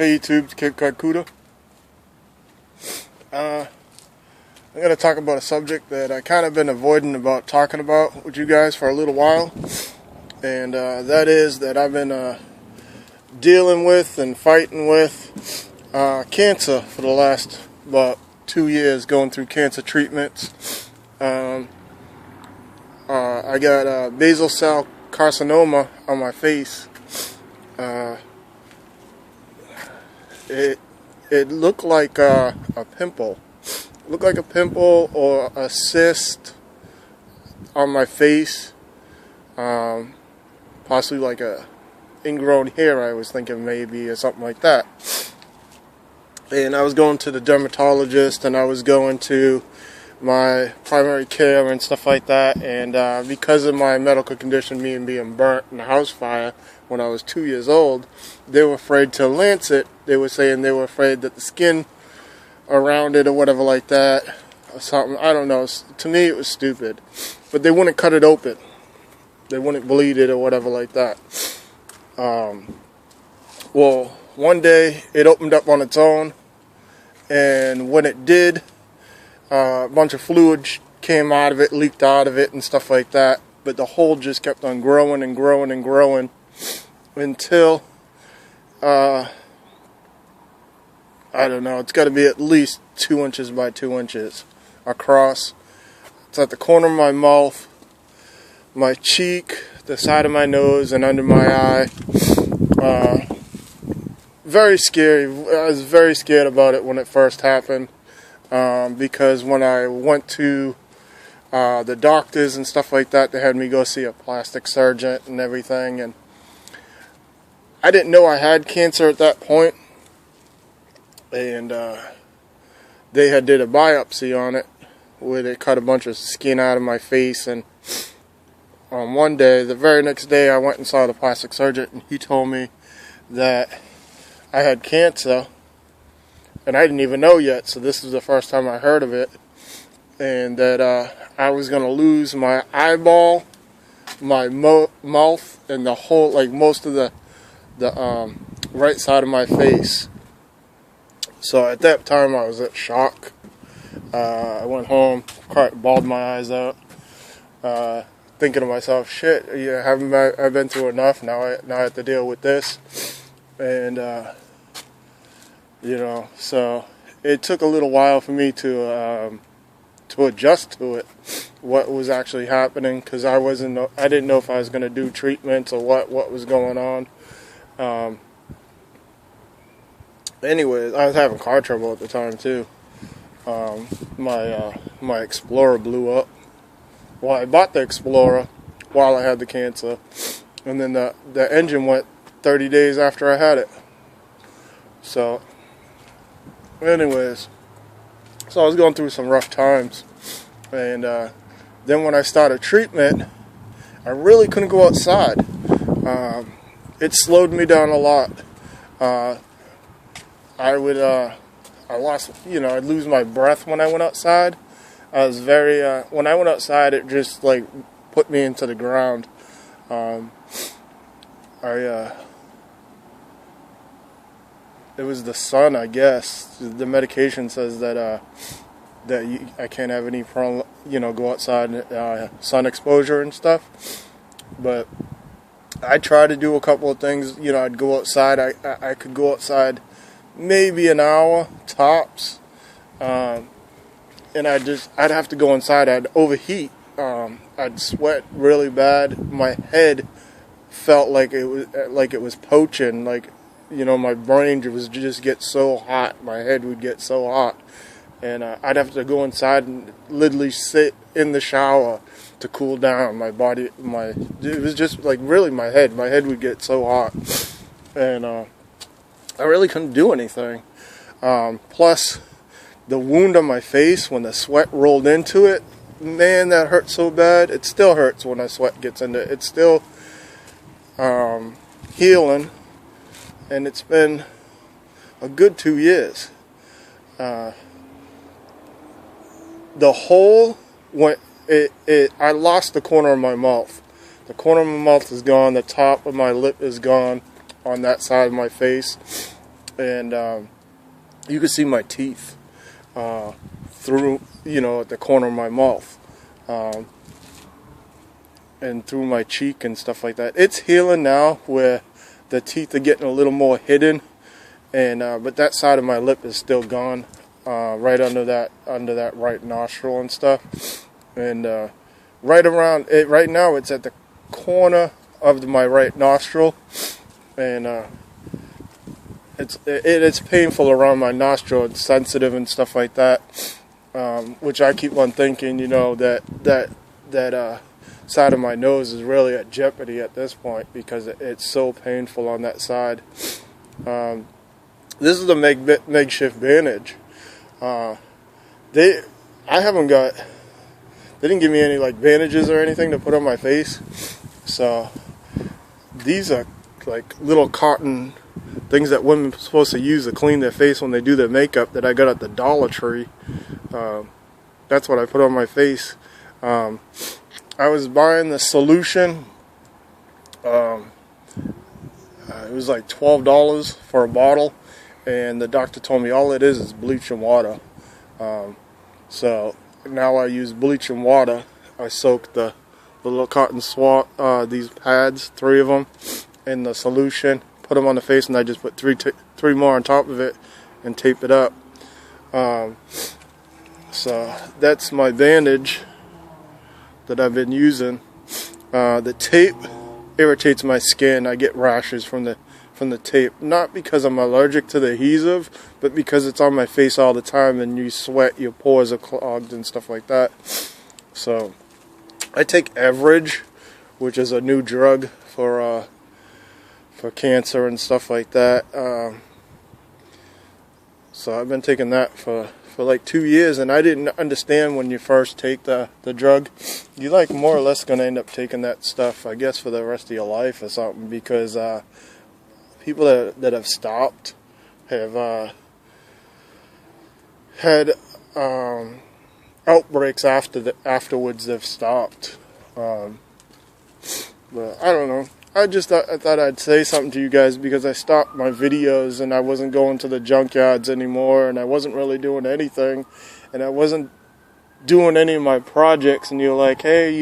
Hey YouTube, it's Cape Cod Cuda. I'm going to talk about a subject that I kind of been avoiding about talking about with you guys for a little while. And that is that I've been dealing with and fighting with cancer for the last about 2 years, going through cancer treatments. I got basal-cell carcinoma on my face. It looked like a pimple. It looked like a pimple or a cyst on my face. Possibly like a ingrown hair, I was thinking maybe, or something like that. And I was going to the dermatologist, and I was going to my primary care and stuff like that. And because of my medical condition, me and being burnt in a house fire when I was 2 years old, they were afraid to lance it. They were saying they were afraid that the skin around it or whatever like that or something. I don't know. To me, it was stupid. But they wouldn't cut it open. They wouldn't bleed it or whatever like that. Well, one day it opened up on its own, and when it did, a bunch of fluid came out of it, leaked out of it and stuff like that. But the hole just kept on growing and growing and growing until, I don't know, it's got to be at least 2 inches by 2 inches across. It's at the corner of my mouth, my cheek, the side of my nose, and under my eye. Very scary. I was very scared about it when it first happened, because when I went to the doctors and stuff like that, they had me go see a plastic surgeon and everything, and I didn't know I had cancer at that point. And they had did a biopsy on it, where they cut a bunch of skin out of my face. And on one day, the very next day, I went and saw the plastic surgeon, and he told me that I had cancer, and I didn't even know yet, so this was the first time I heard of it, and that I was going to lose my eyeball, my mouth, and the whole, like most of the right side of my face. So at that time, I was at shock. I went home, bawled my eyes out, thinking to myself, shit, yeah, I've been through enough, now I have to deal with this. And, you know, so it took a little while for me to adjust to it, what was actually happening, because I didn't know if I was going to do treatments or what was going on. Anyways, I was having car trouble at the time too. My Explorer blew up. Well, I bought the Explorer while I had the cancer, and then the engine went 30 days after I had it. So, anyways, so I was going through some rough times, and then when I started treatment, I really couldn't go outside. It slowed me down a lot. I'd lose my breath when I went outside. I was when I went outside, it just like put me into the ground. It was the sun, I guess. The medication says that I can't have any go outside, sun exposure and stuff. But I tried to do a couple of things. I'd go outside. I could go outside maybe an hour tops, and I'd have to go inside. I'd overheat. I'd sweat really bad. My head felt like it was poaching. My brain was just get so hot. My head would get so hot, and I'd have to go inside and literally sit in the shower to cool down. My body, it was just like really my head. My head would get so hot, and I really couldn't do anything. Plus, the wound on my face, when the sweat rolled into it, man, that hurt so bad. It still hurts when the sweat gets into it. It's still healing, and it's been a good 2 years. The hole went. I lost the corner of my mouth. The corner of my mouth is gone. The top of my lip is gone on that side of my face. and you could see my teeth through, at the corner of my mouth, and through my cheek and stuff like that. It's healing now, where the teeth are getting a little more hidden, and but that side of my lip is still gone, right under that right nostril and stuff, and right around it. Right now, it's at the corner of my right nostril, and it's painful around my nostril. It's sensitive and stuff like that, which I keep on thinking, that side of my nose is really at jeopardy at this point, because it's so painful on that side. This is a makeshift bandage. They didn't give me any like bandages or anything to put on my face, so these are like little cotton things that women are supposed to use to clean their face when they do their makeup, that I got at the Dollar Tree. That's what I put on my face. I was buying the solution. It was like $12 for a bottle, and the doctor told me all it is bleach and water. So now I use bleach and water. I soak the little cotton swab, these pads, 3 of them, in the solution, put them on the face, and I just put three more on top of it and tape it up. So that's my bandage that I've been using. The tape irritates my skin. I get rashes from the tape, not because I'm allergic to the adhesive, but because it's on my face all the time, and you sweat, your pores are clogged and stuff like that. So I take Average, which is a new drug for cancer and stuff like that. So I've been taking that for like 2 years, and I didn't understand when you first take the drug, you like more or less going to end up taking that stuff, I guess, for the rest of your life or something, because people that have stopped have had outbreaks afterwards they've stopped. But I don't know. I thought I'd say something to you guys, because I stopped my videos and I wasn't going to the junkyards anymore, and I wasn't really doing anything, and I wasn't doing any of my projects, and you're like, hey,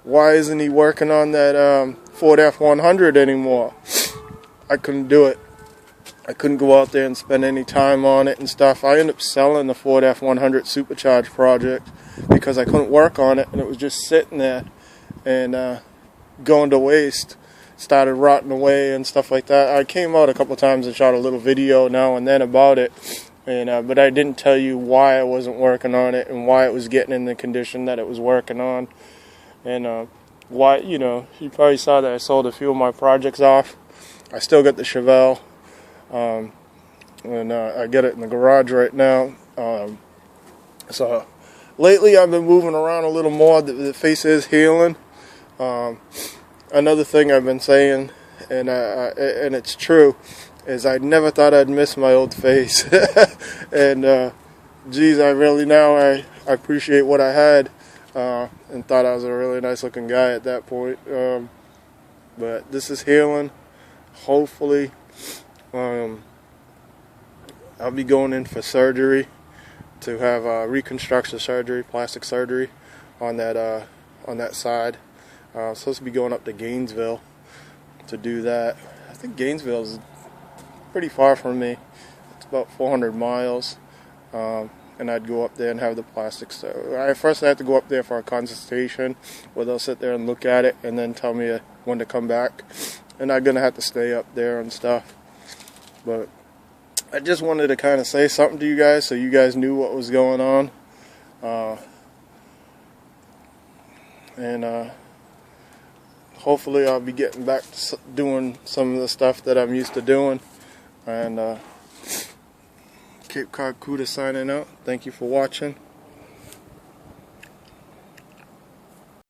why isn't he working on that Ford F-100 anymore? I couldn't do it. I couldn't go out there and spend any time on it and stuff. I ended up selling the Ford F-100 Supercharged project because I couldn't work on it, and it was just sitting there and going to waste. Started rotting away and stuff like that. I came out a couple times and shot a little video now and then about it, and but I didn't tell you why I wasn't working on it and why it was getting in the condition that it was working on, and why, you probably saw that I sold a few of my projects off. I still got the Chevelle, and I get it in the garage right now. So lately I've been moving around a little more. The face is healing. Another thing I've been saying, and it's true, is I never thought I'd miss my old face. And geez, I really now I appreciate what I had, and thought I was a really nice looking guy at that point. But this is healing. Hopefully, I'll be going in for surgery, to have reconstruction surgery, plastic surgery on that side. I'm supposed to be going up to Gainesville to do that. I think Gainesville is pretty far from me. It's about 400 miles. And I'd go up there and have the plastic surgery. First I have to go up there for a consultation, where they'll sit there and look at it and then tell me when to come back. And I'm going to have to stay up there and stuff. But I just wanted to kind of say something to you guys, so you guys knew what was going on. And hopefully I'll be getting back to doing some of the stuff that I'm used to doing. And Cape Cod Cuda signing out. Thank you for watching.